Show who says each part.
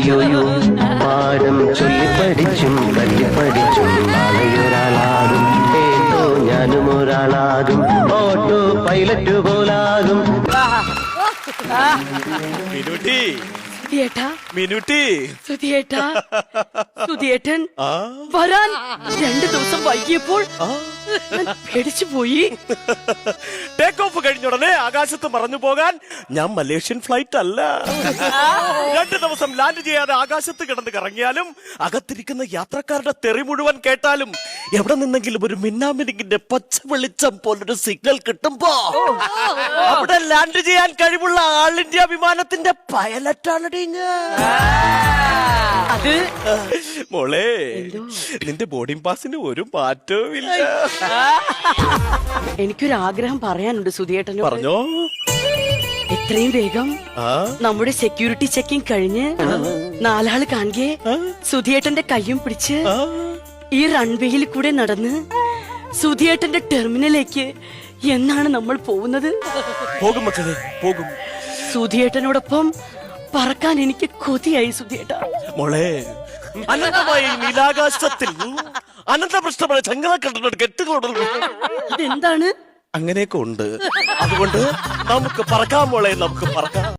Speaker 1: ഒയ്യൊയ്യോ പാഠം ചൊല്ലിപ്പടിച്ചും തല്ലിപ്പടിച്ചും നാളെയൊരാളാകും കേട്ടോ ഞാനും ഒരാളാകും ഓട്ടോ പൈലറ്റ് പോലാകും.
Speaker 2: മിനുട്ടി
Speaker 3: സുധിയേട്ടാ,
Speaker 2: മിനുട്ടി
Speaker 3: സുധിയേട്ടാ, സുധിയേട്ടൻ വരാൻ 2 ദിവസം വൈകിയപ്പോൾ ഞാൻ പേടിച്ചു പോയി.
Speaker 2: ടേക്ക് ഓഫ് കഴിഞ്ഞ ഉടനെ ആകാശത്ത് മറഞ്ഞു പോകാൻ ഞാൻ മലേഷ്യൻ ഫ്ലൈറ്റ് അല്ല. 2 ദിവസം ലാൻഡ് ചെയ്യാതെ ആകാശത്ത് കിടന്ന് കറങ്ങിയാലും അകത്തിരിക്കുന്ന യാത്രക്കാരുടെ തെറി മുഴുവൻ കേട്ടാലും എവിടെ നിന്നെങ്കിലും ഒരു മിന്നാമിനിങ്ങിന്റെ പച്ച വെളിച്ചം പോലൊരു സിഗ്നൽ കിട്ടുമ്പോ അവിടെ ലാൻഡ് ചെയ്യാൻ കഴിവുള്ള ആൾ ഇന്ത്യ വിമാനത്തിന്റെ പൈലറ്റാണ്
Speaker 3: അത്
Speaker 2: മോളെ. നിന്റെ ബോർഡിംഗ് പാസിന് ഒരു മാറ്റവും ഇല്ല.
Speaker 3: എനിക്കൊരു ആഗ്രഹം പറയാനുണ്ട് സുധിയേട്ടനോട്.
Speaker 2: പറഞ്ഞോ.
Speaker 3: എത്രയും വേഗം നമ്മുടെ സെക്യൂരിറ്റി ചെക്കിംഗ് കഴിഞ്ഞ് 4 ആള് കാണുകെ സുധിയേട്ടന്റെ കയ്യും പിടിച്ച് ഈ റൺവേയിൽ കൂടെ നടന്ന് സുധിയേട്ടന്റെ ടെർമിനലിലേക്ക് എന്നാണ് നമ്മൾ പോകുന്നത്?
Speaker 2: പോകും മക്കളെ, പോകും.
Speaker 3: സുധിയേട്ടനോടൊപ്പം പറക്കാൻ എനിക്ക് കൊതിയായി സുധിയേട്ടാ.
Speaker 2: മോളെ, അനന്തമായി നീലാകാശത്തിൽ അനന്തപൃഷ്ഠമായ ചങ്ങലക്കണ്ടോട് കെട്ടുകൊടുന്നു.
Speaker 3: അതെന്താണ്?
Speaker 2: അങ്ങനെയൊക്കെ ഉണ്ട്. അതുകൊണ്ട് നമുക്ക് പറക്കാം മോളെ, നമുക്ക് പറക്കാം.